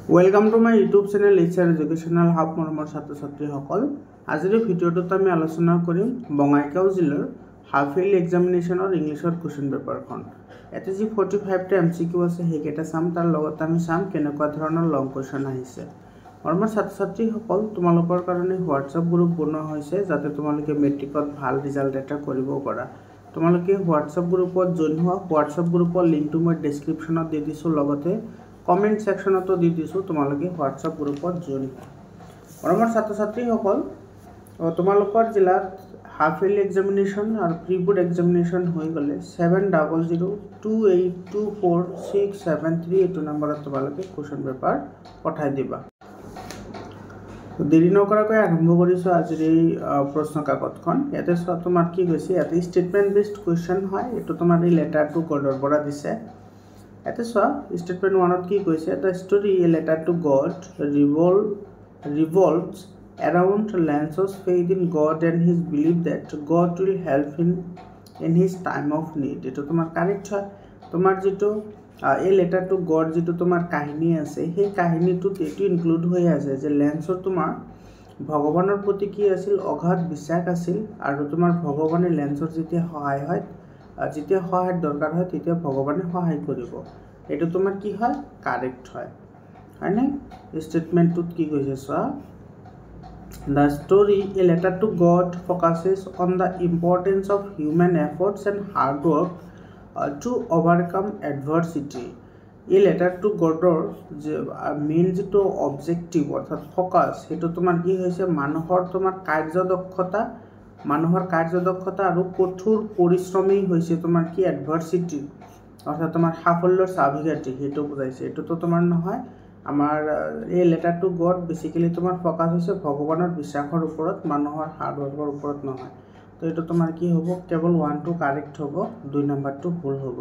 Welcome to my YouTube channel HR Educational Hub মৰমৰ ছাত্ৰ ছাত্ৰীসকল আজিৰ ভিডিঅ'টোত আমি আলোচনা কৰিম বঙাইগাঁও জিলাৰ হাফ ইয়াৰলি এক্সামিনেশ্যনৰ ইংলিছৰ কোৱেশ্চন পেপাৰখন এতে যি 45 টা MCQ আছে হেকেটা চাম তাৰ লগত আমি চাম কেনেকুৱা ধৰণৰ লং কোৱেশ্চন আহিছে মৰমৰ ছাত্ৰ ছাত্ৰীসকল তোমালোকৰ কাৰণে WhatsApp গ্ৰুপ বনোৱা হৈছে যাতে তোমালোকে মেট্ৰিকত ভাল ৰিজাল্ট এটা কৰিব পাৰা তোমালোকে WhatsApp গ্ৰুপত জইন হোৱা WhatsApp গ্ৰুপৰ লিংকটো মই ডেসক্ৰিপচনত দি দিছো লগতে কমেন্ট সেকশনতো দি দিছো তোমালোকে WhatsApp গ্ৰুপত জইন মৰমৰ ছাত্ৰ ছাত্ৰীসকল তোমালোকৰ জিলাত হাফ ইয়াৰলি এক্সামিনেশ্যন আৰু প্ৰি বোৰ্ড এক্সামিনেশ্যন হৈ গলে 7002824673 এইটো নম্বৰত তোমালোকে কোৱেশ্চন পেপাৰ পঠাই দিবা দেৰি নকৰাকৈ আৰম্ভ কৰিছো আজিৰ এই প্ৰশ্ন কাকতখন ইয়াতে তোমাৰ কি কৈছে ইয়াতে ষ্টেটমেন্ট বেসড কোৱেশ্চন হয় এটো তোমাৰ এই লেটাৰ টু গডৰ পৰা দিছে এতে statement 1 ত কি কৈছে the story a letter to God revolves around Lancelot's faith in God and his belief that God will help him in his time of need এটো তোমার কারেক্ট হয় তোমার যেটো এই লেটার টু গড যেটো তোমার কাহিনী আছে সেই কাহিনীটোত এটো ইনক্লুড হৈ আছে যে ল্যান্সৰ তোমাৰ ভগৱানৰ প্ৰতি কি আছিল অগাধ বিশ্বাস আছিল আৰু তোমাৰ ভগৱানে ল্যান্সৰ যেতিয়া সহায় হয় যেতিয়া সহায় দৰকাৰ হয় তেতিয়া ভগৱানে সহায় কৰিব এটো তোমাৰ কি হয় কারেক্ট হয় হয়নে স্টেটমেন্টটোত কি কৈছে সোয়া The story a letter to God focuses on the importance of human efforts and hard work to overcome adversity a letter to God যে মেইন যেটো অবজেক্টিভ অর্থাৎ ফোকাস এটো তোমাৰ কি হৈছে মানুহৰ তোমাৰ কাৰ্যদক্ষতা আৰু কঠোৰ পৰিশ্ৰমী হৈছে তোমাৰ কি এডভাৰ্সিটি অৰ্থাৎ তোমাৰ সাফল্যৰ চাবিকাঠি হেতু বুজাইছে এটো তো তোমাৰ নহয় আমাৰ এই লেটাৰ টু গড বেসিক্যালি তোমাৰ ফোকাস হৈছে ভগৱানৰ বিশ্বাসৰ ওপৰত মানুহৰ হাৰ্ড ওয়াৰ্কৰ ওপৰত নহয় তো এটো তোমাৰ কি হ'ব কেৱল 1 টো কাৰেক্ট হ'ব 2 নম্বৰটো ভুল হ'ব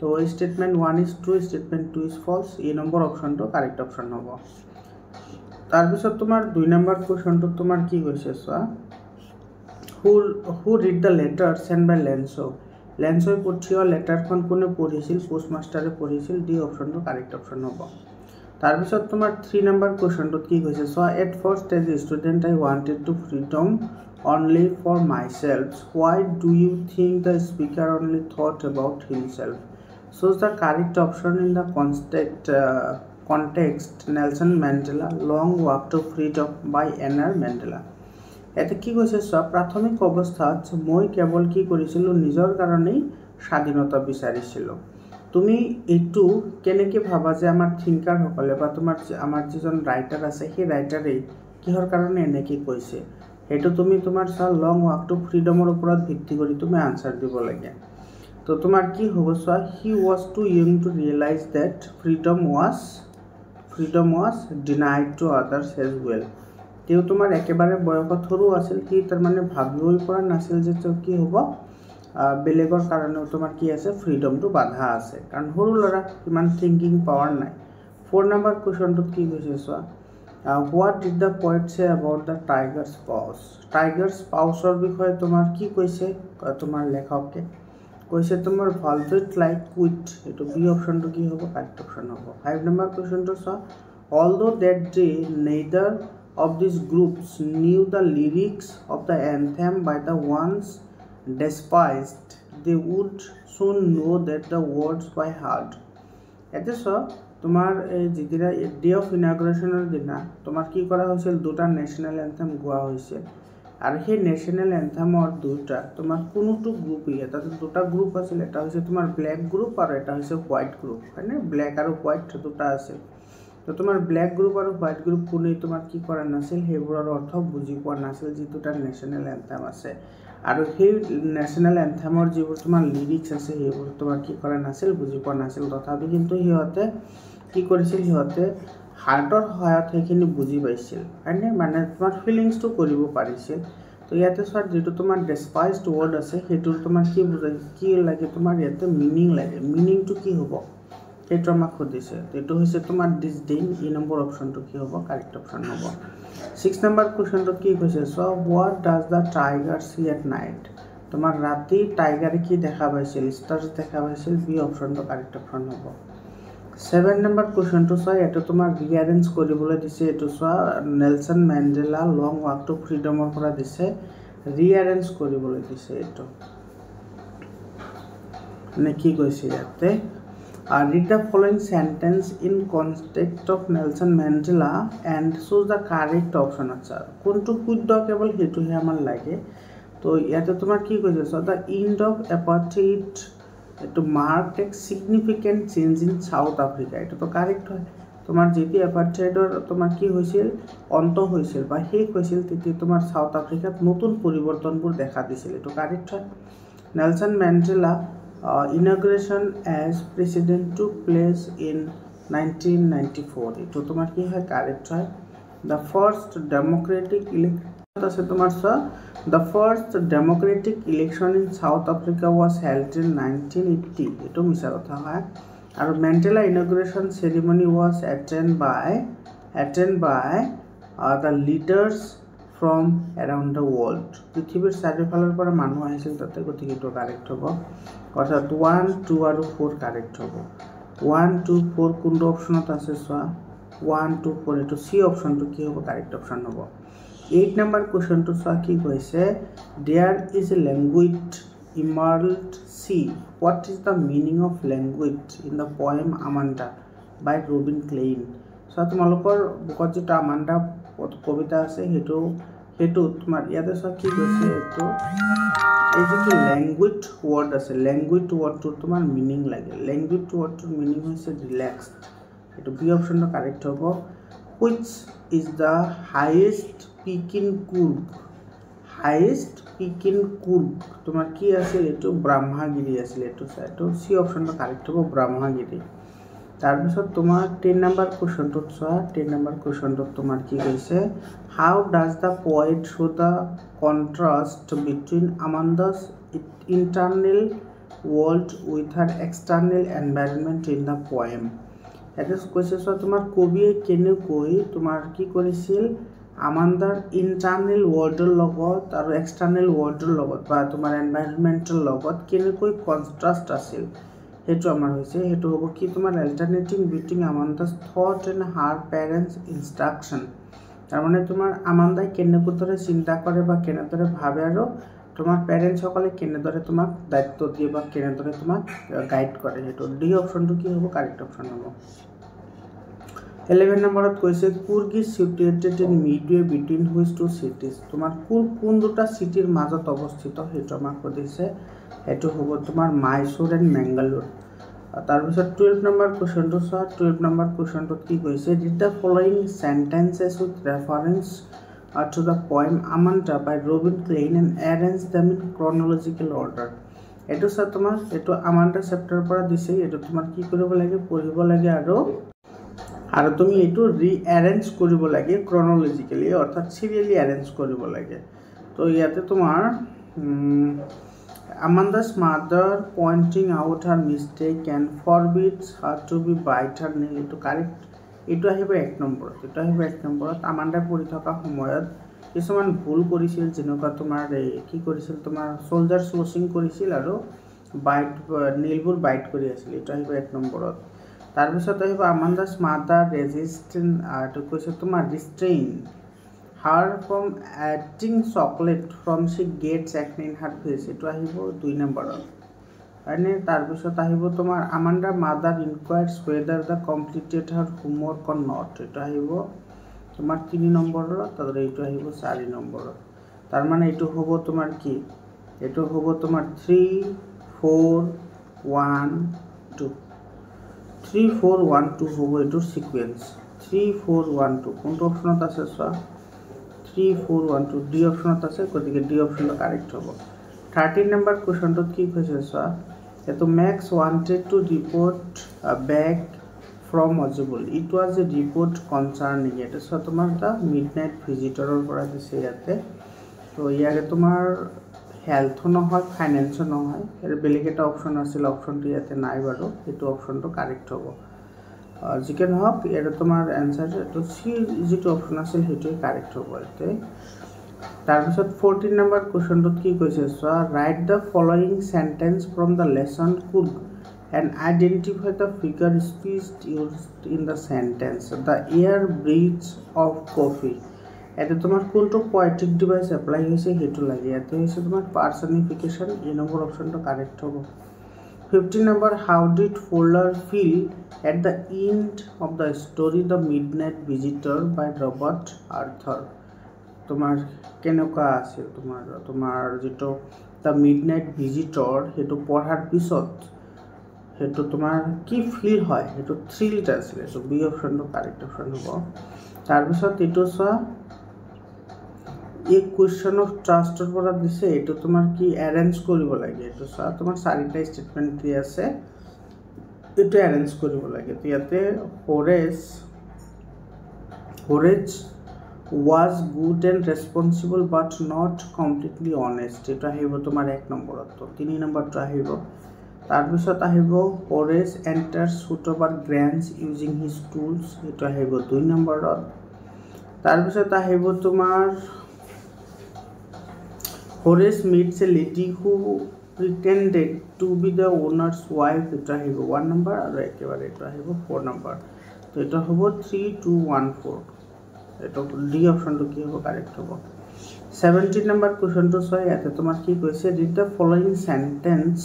তো statement 1 is true statement 2 is false এই নম্বৰ অপশনটো কাৰেক্ট অপশন হ'ব তাৰ পিছত তোমাৰ 2 নম্বৰ কোৱেশ্চনটো তোমাৰ কি কৈছে সোয়া who read the letter sent by Lancelot পঠিওৱা লেটাৰখন কোনে পঢ়িছিল পোষ্টমাস্টাৰে পঢ়িছিল ডি অপশনটো কাৰেক্ট অপশন হ'ব তাৰ পিছত তোমাৰ 3 নম্বৰ কোৱেশ্চনটোত কি কৈছে so at first as a student I wanted to freedom only for myself why do you think the speaker only thought about himself so the correct option in the context Nelson Mandela long walk to freedom by N.R. Mandela এতে কি কৈছে সব প্রাথমিক অবস্থাত মই cable কি কৰিছিল নিজৰ কাৰণেই স্বাধীনতা বিচাৰিছিল তুমি এটু কেনেকে ভাবা যে আমাৰ থিংকাৰ সকলে বা তোমাৰ আমাৰ যিজন ৰাইটাৰ আছে সেই ৰাইটাৰে কিহৰ কাৰণে এনেকে কৈছে এটো তুমি তোমাৰ লং ওয়াক টু ফ্ৰিডমৰ ওপৰত ভিত্তি কৰি তুমি আনসাৰ দিব লাগে তো তোমাৰ কি হ'ব so he was too young to realize that freedom was denied to others as well তেও তোমাৰ একেবাৰে বয়সত সৰু আছিল কি তাৰ মানে ভাবিবই পৰা নাছিল যে কি হ'ব বেলেগৰ কাৰণে তোমাৰ কি আছে ফ্ৰিডমটো বাধা আছে কাৰণ সৰু লৰা ইমান থিংকিং পাৱাৰ নাই 4 নম্বৰ কোৱেশ্চনটো কি কৈছে সোয়া what did the poet say about the tiger's paws বিষয়ে তোমাৰ কি কৈছে তোমাৰ লেখকে কৈছে তোমাৰ ভালভেট লাইক কুইট এটো বি অপশনটো কি হ'ব কাৰেক্ট অপশন হ'ব 5 নম্বৰ কোৱেশ্চনটো সোয়া although that day neither of these groups knew the lyrics of the anthem by the ones despised they would soon know that the words by heart এতে তোমার এই যেদিনা ডে অফ ইনাগুরেশনের দিনা তোমার কি করা হয়েছিল দুটা ন্যাশনাল অ্যানথেম গোয়া হয়েছিল আর সেই ন্যাশনাল অ্যানথেমর দুটা তোমার কোনোটো গ্রুপই এটা দুটা গ্রুপ আছিল এটা হচ্ছে তোমার ব্ল্যাক গ্রুপ আর এটা হচ্ছে হোয়াইট গ্রুপ মানে ব্ল্যাক আর হোয়াইট দুটা আছে তো তোমার ব্ল্যাক গ্রুপ আর হোয়াইট গ্রুপ কোনে তোমার কি কৰা নাছিল হেবোৰৰ অৰ্থ বুজি পোৱা নাছিল যে দুটা ন্যাশনাল অ্যানথেম আছে আৰু সেই ন্যাশনাল অ্যানথেমৰ যিবোৰ তোমাৰ লিৰিক্স আছে হেবোৰ তোমাৰ কি কৰা নাছিল বুজি পোৱা নাছিল তথাপি কিন্তু হিহঁতে কি কৰিছিল হিহঁতে হাৰ্টৰ সহায়ত সেইখিনি বুজি পাইছিল মানে তোমাৰ ফিলিংছটো কৰিব পাৰিছিল তো ইয়াতে যেটো তোমাৰ ডেসপাইজড ওয়াৰ্ড আছে হেতুৰ তোমাৰ কি বুজাই কি লাগে তোমাৰ ইয়াতে মিনিং লাগে মিনিংটো কি হ'ব সেইটো আমাক খুদিছে এটো হৈছে তোমাৰ ডিসডেইন ই নম্বৰ অপশনটো কি হ'ব কাৰেক্ট অপশন হ'ব 6 নম্বৰ কোৱেশ্চনটো কি কৈছে so what does the tiger see at night তোমাৰ ৰাতি টাইগাৰে কি দেখা পাইছিল ষ্টাৰ্স দেখা পাইছিল বি অপশনটো কাৰেক্ট অপশন হ'ব 7 নম্বৰ কুৱেশ্যনটো চোৱা এইটো তোমাৰ ৰিএৰেঞ্জ কৰিবলৈ দিছে এইটো চোৱা নেলছন মেণ্ডেলা লং ৱাক টু ফ্ৰীডমৰ পৰা দিছে ৰিএৰেঞ্জ কৰিবলৈ দিছে এইটো নে কি কৈছে ইয়াতে read the following sentence in context of Nelson Mandela and choose the correct option আচ্ছা কোনটো শুদ্ধ কেৱল হেতুহে আমাৰ লাগে তো ইয়াতে তোমাৰ কি কৈছে so the end of apartheid to mark a significant change in South Africa এটা তো কারেক্ট হয় তোমার যেটি অ্যাপাৰ্থাইডৰ তোমাৰ কি হৈছিল অন্ত হৈছিল বা শেষ হৈছিল তেতিয়া তোমাৰ সাউথ আফ্ৰিকাত নতুন পৰিবৰ্তনবোৰ দেখা দিছিল এটো কারেক্ট হয় Nelson Mandela inauguration as president took place in 1994 এটো তোমার কি হয় কারেক্ট হয় the first democratic election in South Africa was held in 1980 এটো মিছা কথা হয় আৰু Mandela inauguration ceremony was attended by the leaders from around the world পৃথিৱীৰ চাৰিওফালৰ পৰা মানুহ আহিছিল তাতে গতিকে এটো কাৰেক্ট হ'ব অৰ্থাৎ 1 2 আৰু 4 কাৰেক্ট হ'ব 1 2 4 কোনটো অপচনত আছে চোৱা 1 2 4 এটো সি অপচনটো কি হ'ব কাৰেক্ট অপচন হ'ব 8 নম্বৰ কোৱেশ্চনটো চোৱা কি কৈছে there is a language emerald sea what is the meaning of language in the poem Amanda by Robin Klein so তোমালোকৰ বুকত যেটা আমান্ডা কবিতা আছে হেতু তোমাৰ ইয়াতে চোৱা কি কৈছে এটো এই যে ল্যাঙ্গুয়েজ ওয়াৰ্ড আছে ল্যাঙ্গুয়েজ ওয়াৰ্ডটোৰ তোমাৰ মিনিং লাগে ল্যাঙ্গুয়েজ ওয়াৰ্ডটোৰ মিনিং হৈছে রিল্যাক্সড এটো বি অপশনটো কারেক্ট হ'ব which is the highest peak in Coorg তোমার কি আছিল এটো ব্ৰহ্মাগিৰি আছিল এটো সি অপশনটো কাৰেক্ট হ'ব ব্ৰহ্মাগিৰি তাৰ পিছত তোমাৰ 10 নম্বৰ কোৱেশ্চনটো চোৱা 10 নম্বৰ কোৱেশ্চনটো তোমাৰ কি কৈছে how does the poet show the contrast between Amanda's internal world with her external environment in the poem এটা কৈছে চোৱা তোমাৰ কবিয়ে কেনেকৈ তোমাৰ কি কৰিছিল আমান্দাৰ ইন্টাৰনেল ওয়াৰ্ল্ডৰ লগত আৰু এক্সটাৰ্নেল ওয়াৰ্ল্ডৰ লগত বা তোমাৰ এনভায়ৰনমেন্টৰ লগত কেনেকৈ কন্ট্ৰাস্ট আছিল হেতু আমাৰ হৈছে হেতু হ'ব কি তোমাৰ alternating between আমান্দা's thought and her parents instruction তাৰ মানে তোমাৰ আমান্দাই কেনেকৈ চিন্তা কৰে বা কেনেদৰে ভাবে আৰু তোমাৰ প্যাৰেন্টস সকলে কেনেদৰে তোমাক দায়িত্ব দিয়ে বা কেনেদৰে তোমাক গাইড কৰে হেতু ডি অপশনটো কি হ'ব কাৰেক্ট অপশন হ'ব 11 নম্বৰত কৈছে Coorg is situated in midway between which two cities তোমাৰ কোন দুটা সিটিৰ মাজত অৱস্থিত হেতু আমাক কৈছে হেতু হ'ব তোমাৰ মাইসুৰ এণ্ড মেংগালোৰ তাৰ পিছত 12 নম্বৰ কোৱেশ্চনটো চোৱা 12 নম্বৰ কোৱেশ্চনটো কি কৈছে read the following sentences with reference to the poem Amanda by Robin Klein and arrange them in chronological order এটো চা তোমাৰ এটো আমান্ডা চেপ্টাৰৰ পৰা দিছে এটো তোমাৰ কি কৰিব লাগে পঢ়িব লাগে আৰু তুমি এটো ৰিঅ্যাৰেঞ্জ কৰিব লাগে ক্ৰনোলজিক্যালি অৰ্থাৎ সিৰিয়ালি অ্যাৰেঞ্জ কৰিব লাগে তো ইয়াতে তোমাৰ Amanda's mother pointing out her mistake and forbids her to be bite her nail এটো কারেক্ট এটো আহিব 1 নম্বৰত আমান্ডা পঢ়ি থকা সময়ত কিছুমান ভুল কৰিছিল যেনেকুৱা তোমাৰ কি কৰিছিল তোমাৰ সোলজাৰ স্লোচিং কৰিছিল আৰু বাইট নেলবোৰ বাইট কৰি আছিল এটো আহিব 1 নম্বৰত তাৰ পিছত আহিব Amanda's mother resistant to কৈছে তোমাৰ restrain her from eating chocolate from she gets acne in her face এটো আহিব 2 নম্বৰত আৰু তাৰ পিছত আহিব তোমাৰ Amanda's mother inquires whether the completed her homework or not এটো আহিব তোমাৰ 3 নম্বৰত আৰু এটো আহিব 4 নম্বৰত তাৰ মানে এটো হ'ব তোমাৰ কি এটো হ'ব তোমাৰ 3 4 1 2 3 4 1 2 হ'ব এটোৰ সিকোয়েন্স 3 4 1 2 কোনটো অপশনত আছে চোৱা 3 4 1 2 ডি অপশনত আছে গতিকে ডি অপশনটো কারেক্ট হ'ব 13 নম্বৰ কোৱেশ্চনটো কি কৈছে চোৱা এটো Max wanted to report back from Ojibwe it was a report concerning it so তোমাৰ দা মিডনাইট ভিজিটৰৰ পৰা দিছে ইয়াতে তো ইয়াৰে তোমাৰ হেলথ নহয় ফাইনান্স নহয় এৰ বেলেগ এটা অপশন আছিল অপশনটো ইয়াতে নাই বাৰু এটো অপশনটো কারেক্ট হ'ব যিকেন হক এর তোমার आंसर তো সি যেটো অপশন আছিল হেটোই কারেক্ট হ'ব এতে তাৰ পিছত 14 নম্বৰ কোৱেশ্চনটো কি কৈছে so right the following sentence from the lesson could and identify the figure speech used in the sentence. The air breathes of coffee. এতে তোমার কোনটো পোয়েটিক ডিভাইস এপ্লাই হৈছে হেতু লাগে এতে হৈছে তোমার পার্সনিফিকেশন এই নম্বর অপশনটো কারেক্ট হবে 15 number how did Fowler feel at the end of the story The Midnight Visitor by Robert Arthur তোমার কেনেকুৱা আছিল তোমাৰ যেটো The Midnight Visitor হেতু পঢ়াৰ পিছত হেতু তোমাৰ কি ফিল হয় হেতু থ্ৰিলড আছিল সো বি অপশনটো কাৰেক্ট অপশন হ'ব তাৰ পিছত এটো চোৱা एक क्वेश्चन ऑफ ट्रास्टर পৰা দিছে এটো তোমাৰ কি অ্যাৰেঞ্জ কৰিব লাগে এটো চা তোমাৰ চাৰিটা স্টেটমেন্ট দি আছে এটো অ্যাৰেঞ্জ কৰিব লাগে তো ইয়াতে Horace was good and responsible but not completely honest এটা আহিব তোমাৰ এক নম্বৰত তো 3 নম্বৰটো আহিব তাৰ পিছত আহিব Horace enters Hoover Grange using his tools এটা আহিব 2 নম্বৰত তাৰ পিছত আহিব তোমাৰ Horace meets a lady who pretended to be the owner's wife. এটা আহিব 1 number আৰু একেবাৰে এটা আহিব 4 number তো এটা হ'ব 3 2 1 4 এটা ডি অপশনটো কি হ'ব কারেক্ট হ'ব 17 number কোশ্চনটো চাই ইয়াতে তোমাৰ কি কৈছে read the following sentence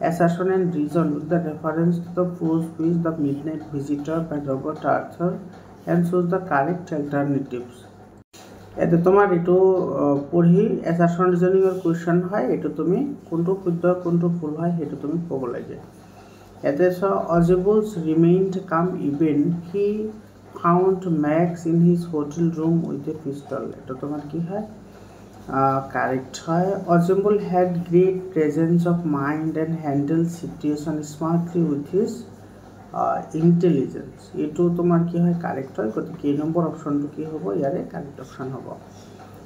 assertion and reason with the reference to the prose piece The Midnight Visitor by Robert Arthur and choose the correct alternatives এতে তোমার এটো পঢ়ি অ্যাসারশন রিজনিং এর কোশ্চেন হয় এটো তুমি কোনটো শুদ্ধ কোনটো ভুল হয় হেতু তুমি ক'ব লাগে এতে স Ozibles remained calm even he found Max in his hotel room with a pistol এটো তোমার কি হয় কারেক্ট হয় Ozible had great presence of mind and handled situation smartly with his intelligence এটো তোমার কি হয় কারেক্ট হয় কত কি নম্বর অপশনটো কি হবে ইয়ারে কারেক্ট অপশন হবে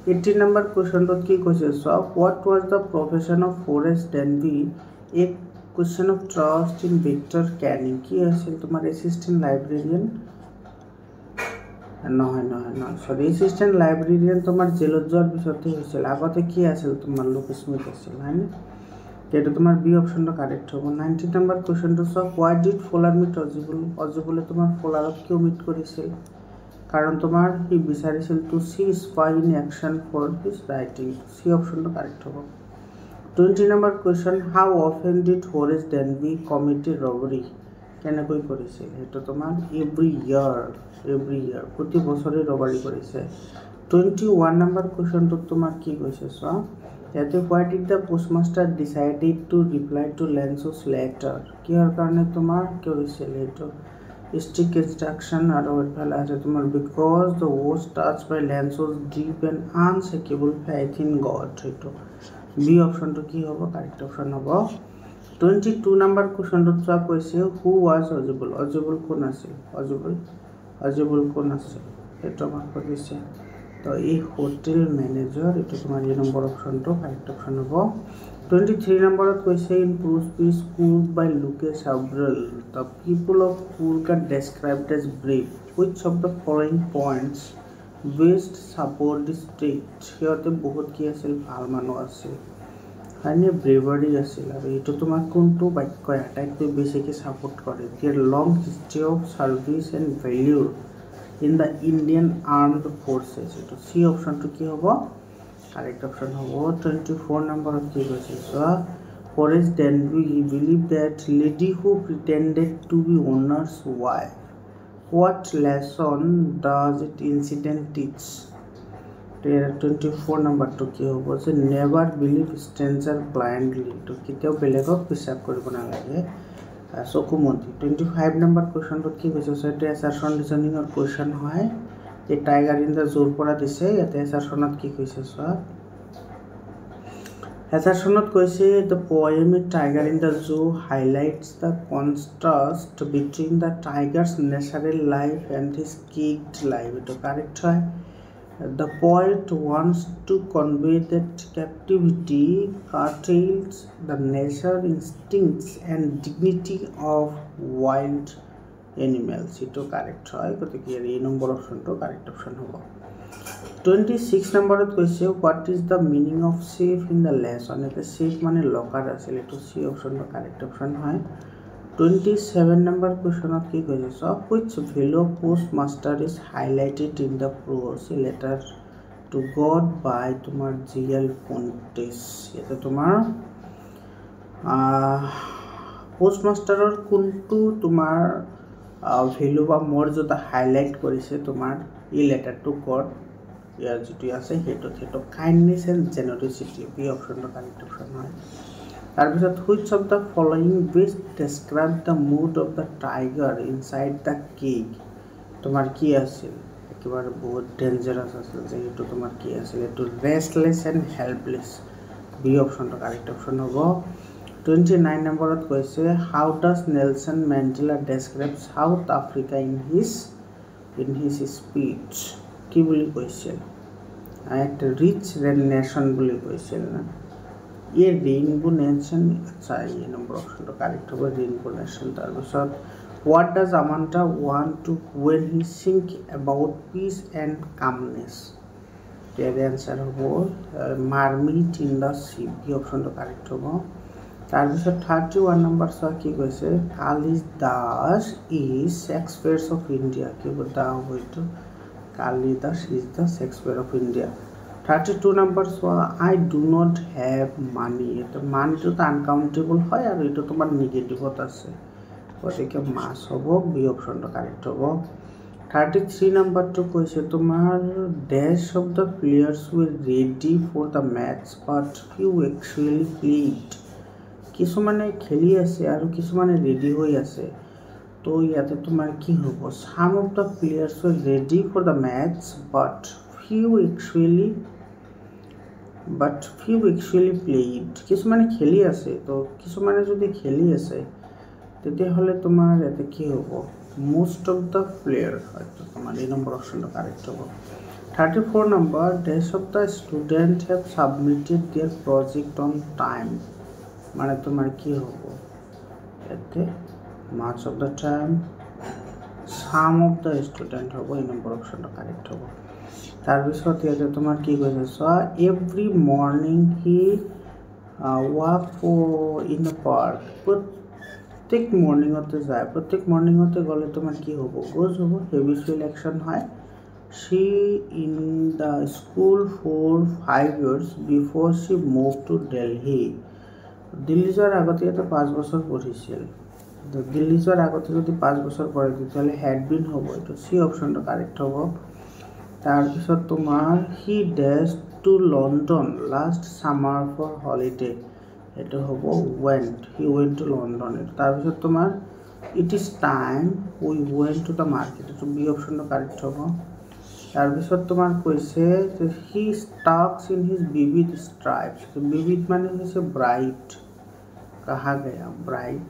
18 নাম্বার কোশ্চনটো কি কৈছে so what was the profession of Horace Denby a question of trust in Victor Canning কি আছিল তোমার অ্যাসিস্ট্যান্ট লাইব্রেরিয়ান নহয় সরি অ্যাসিস্ট্যান্ট লাইব্রেরিয়ান তোমার জেলত যোৱাৰ পিছতে হৈছিল আগতে কি আছিল তোমার লুক স্মিথ আছিল হয়নে এটা তোমার বি অপশনটা কারেক্ট হবে 19 নাম্বার কোশ্চনটো সব why did Fowler meet Ozibble তোমার ফলারক কিয় মিট কৰিছিল কাৰণ তোমাৰ হি বিচাৰিছিল to see spy in action for his writing C অপশনটা কারেক্ট হবে 20 number question how often did Horace Denby commit robbery কেনেকৈ কৰিছিল এটা তোমাৰ এভৰি ইয়াৰ প্ৰতি বছৰে ৰবাৰি কৰিছে 21 নাম্বার কোশ্চনটো তোমার কি কৈছে সো ইয়াতে why did the postmaster decided to reply to Lance's letter কিহৰ কাৰণে তোমাৰ কৰিছিল এটো strict instruction আৰু এফালে আছে তোমাৰ because the was touched by Lance's deep and unshakable faith in God এটো বি অপশনটো কি হ'ব কারেক্ট অপশন হ'ব 22 নাম্বার কোশ্চনটো চোৱা কৈছে who was Ozible কোন আছিল Ozible কোন আছিল এটো আমাক কৈছে তো এই হোটেল ম্যানেজার এটা তোমার এই নম্বর অপশনটো কারেক্ট অপশন হবে 23 নম্বরত কৈছে in prose piece Cook by Lucas Avril the people of Cook are described as brave which of the following points best support the state হিয়তে বহুত কি আছিল ভাল মানুহ আছিল মানে ব্রেভারি আছিল আৰু এটো তোমাৰ কোনটো বাক্য আটাইতকৈ বেছিকে সাপোৰ্ট কৰে their long history of service and value in the Indian Armed Forces এটো সি অপশনটো কি হ'ব কারেক্ট অপশন হ'ব 24 নম্বৰত কি কৈছে so Horace Denby he believed that lady who pretended to be owner's wife what lesson does it incident teach 24 নম্বৰটো কি হ'ব যে never believe stranger blindly তো কেতিয়াও বেলেগক বিশ্বাস কৰিব নালাগে চকুমতি 25 নম্বৰ কোশ্চনটো কি কৈছে সেটা অ্যাসাৰশন ৰিজনিং এৰ কোশ্চন হয় এই টাইগাৰ ইন দা জোৰ পৰা দিছে ইয়াতে অ্যাসারশনত কি কৈছে সো অ্যাসারশনত কৈছে the poem Tiger in the Zoo highlights the contrast between the tiger's natural life and his caged life এটা কারেক্ট হয় the poet wants to convey that captivity curtails the nature instincts and dignity of wild animals এটা correct হয় কত কি এই নম্বর অপশনটো correct option হবে 26 নম্বৰত কৈছে what is the meaning of safe in the lesson এটা safe মানে লকার আছিল এটো সি অপশনটো কারেক্ট অপশন হয় 27 number question কি কৈছে so which value postmaster is highlighted in the proxy letter to God by তোমার GL Pontes এটা তোমার পোস্টমাস্টাৰৰ কোনটো তোমাৰ ভ্যালু বা মৰ্যাদা হাইলাইট কৰিছে তোমাৰ এই লেটাৰটো কোড ইয়াৰ যেটো আছে হেটো কাইন্ডনেস এন্ড জেনাৰসিটি বি অপশনটো কাৰেক্ট অপশন হয় তাৰপিছত which of the following best describe the mood of the tiger inside the cage তোমাৰ কি আছিল একেবাৰে বহুত ডেঞ্জাৰাস আছিল যে হেটো তোমাৰ কি আছিল এটো ৰেস্টলেস এন্ড হেল্পলেস বি অপশনটো কাৰেক্ট অপশন হ'ব 29 নম্বৰত কৈছে how does Nelson Mandela describe South Africa in his speech কি বুলি কৈছিল একটা রিচ নেশন বুলি কৈছিল না ये रेनबो नेशन अच्छा ये नंबर ऑप्शन तो करेक्ट होगा रेनबो नेशन তাৰপিছত what does Amanta want to when he think about peace and calmness the answer হ'ব marmot in the sea এই অপশন তো কারেক্ট হ'ব তাৰপিছত 31 নম্বৰ সা কি কৈছে Kalidas is Shakespeare of India কি বতা হয়তো Kalidas is the Shakespeare of India 32 number so I do not have money এটা মান তো আনকাউন্টেবল হয় আর এটা তোমার নেগেটিভত আছে গতিকে মাস হবে বি অপশনটো কারেক্ট হবে 33 number তো কইছে তোমার dash of the players were ready for the match but few actually played কিছুমানে খেলি আছে আর কিছুমানে রেডি হই আছে তো ইয়াতে তোমার কি হবে some of the players were ready for the match but few actually played কিছুমানে খেলি আছে তো কিছুমানে যদি খেলি আছে তেতে হলে তোমার এতে কি হবে most of the player হয়তো তোমার এই নম্বর অপশনটা কারেক্ট হবে 34 number dash of the student have submitted their project on time মানে তোমার কি হবে এতে much of the time some of the student হবে এই নম্বর অপশনটা কারেক্ট হবে তাৰপিছত ইয়াতে তোমাৰ কি কৈছে so every morning he walk in the park প্রত্যেক মর্নিংতে যায় প্রত্যেক মর্নিংতে গলে তোমার কি হ'ব গোজ হ'ব habitual action হয় she in the school for 5 years before she moved to Delhi Delhi যোৱাৰ আগতে এটা 5 বছৰ পঢ়িছিল দিল্লী যোৱাৰ আগতে যদি 5 বছৰ পঢ়ে তেতিয়ালে had been হ'ব এটো সি অপশনটো কাৰেক্ট হ'ব তাৰপিছত তোমাৰ he dashed to London last summer for holiday এটো হ'ব he went to London তাৰপিছত তোমাৰ it is time we went to the market এটো বি অপশনটো কারেক্ট হ'ব তাৰপিছত তোমাৰ কৈছে যে he talks in his vivid stripes vivid মানে হৈছে bright कहा गया bright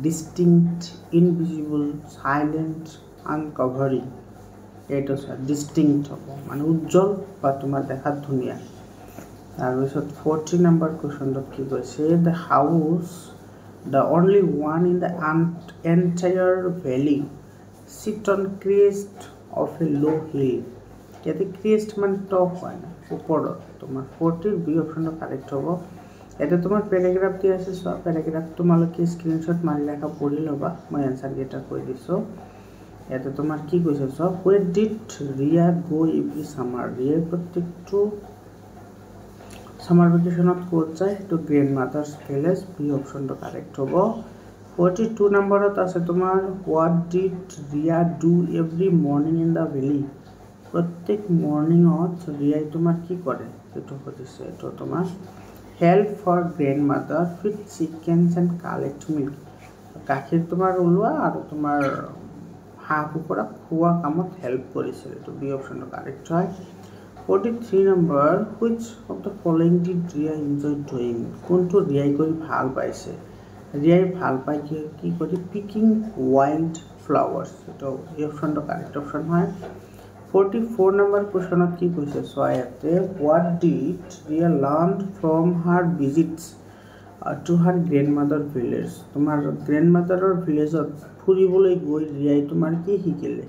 distinct invisible silent uncovering এটা ডিস্টিংক্ট হ'ব মানে উজ্জ্বল বা তোমাৰ দেখাত ধুনিয়া তাৰপিছত 40 নম্বৰ কোৱেশ্চনটো কি কৈছে the house the only one in the entire valley sit on crest of a low hill ইয়াতে crest মানে টপ হয় না ওপৰত তোমাৰ 40 বি অপশনটো কাৰেক্ট হ'ব এটা তোমাৰ প্যাৰাগ্ৰাফ দি আছে সব প্যাৰাগ্ৰাফ তোমালোকে স্ক্ৰিনশ্বট মাৰি ৰাখা পঢ়ি লবা মই আনসাৰ গেটা কৈ দিছো এটা তোমার কি কৈছে সব where did Ria go every summer Riya প্রত্যেকটো সামার ভ্যাকেশনত কোত যায় তো গ্র্যান্ডমাদার্স প্যালেস বি অপশনটো কারেক্ট হ'ব 42 নম্বৰত আছে তোমাৰ what did Ria do every morning in the valley প্রত্যেক মর্নিংত রিয়া তোমার কি করে এটো হচ্ছে এটো তোমার help for grandmother feed chickens and collect milk গাখীৰ তোমাৰ ওলোৱা আৰু তোমাৰ হাঁহ কুকুৰা খোৱা কামত হেল্প কৰিছিল তো বি অপশনটো কাৰেক্ট হয় 43 number which of the following did Ria enjoy doing কোনটো ৰিয়াই কৰি ভাল পাইছে ৰিয়াই ভাল পায় কি কৰি পিকিং wild flowers তো এই অপশনটো কাৰেক্ট অপশন হয় 44 নম্বৰ কোৱেশ্চনত কি কৈছে সোয়াতে what did Ria learn from her visits to her grandmother village তোমার গ্ৰ্যান্ডমাদাৰৰ ভিলেজত ফুৰিবলৈ গৈ ৰিয়াই তোমাৰ কি শিকিলে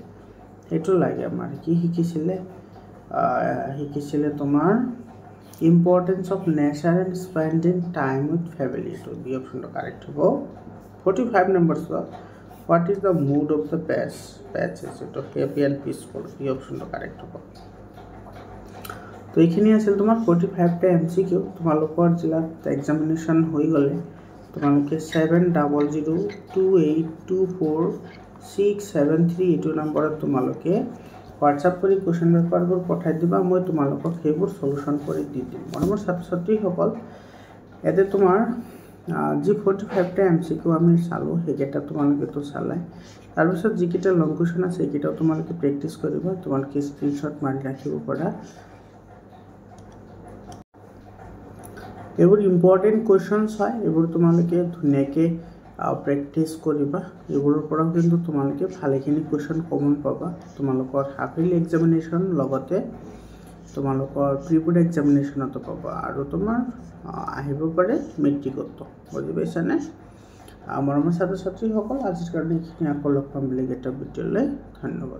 এটো লাগে আমাৰ কি শিকিছিলে তোমাৰ importance of nature and spending time with family, এইটো বি অপশ্যনটো কাৰেক্ট হ'ব। 45 নম্বৰ চোৱা, what is the mood of the pets, এইটো হেপী এণ্ড পিচফুল, বি অপশ্যনটো কাৰেক্ট হ'ব। তো এইখিনি আছিল তোমাৰ 45টা MCQ। তোমালোকৰ জিলাত এক্সামিনেশ্যন হৈ গ'লে তোমালোকে 7000282467 এইটো নম্বৰত তোমালোকে হোৱাটছআপ কৰি কুৱেশ্যন পেপাৰবোৰ পঠাই দিবা, মই তোমালোকক সেইবোৰ সলিউশ্যন কৰি দি দিম। মৰমৰ ছাত্ৰ ছাত্ৰীসকল, ইয়াতে তোমাৰ যি 45টা MCQ আমি চালোঁ সেইকেইটা তোমালোকেতো চালাই, তাৰপিছত যিকেইটা লং কুৱেশ্যন আছে সেইকেইটাও তোমালোকে প্ৰেক্টিছ কৰিবা, তোমালোকে স্ক্ৰীনশ্বট মাৰি ৰাখিব পাৰা। এইবোৰ ইম্পৰ্টেণ্ট কুৱেশ্যনছ হয়, এইবোৰ তোমালোকে ধুনীয়াকৈ প্ৰেক্টিছ কৰিবা, এইবোৰৰ পৰাও কিন্তু তোমালোকে ভালেখিনি কুৱেশ্যন কমন পাবা তোমালোকৰ হাফ ইয়াৰলি এক্সামিনেশ্যন, লগতে তোমালোকৰ প্ৰি বোৰ্ড এক্সামিনেশ্যনতো পাবা, আৰু তোমাৰ আহিব পাৰে মেট্ৰিকতো, বুজি পাইছানে? মৰমৰ ছাত্ৰ ছাত্ৰীসকল, আজিৰ কাৰণে এইখিনি, আকৌ লগ পাম বেলেগ এটা ভিডিঅ'লৈ, ধন্যবাদ।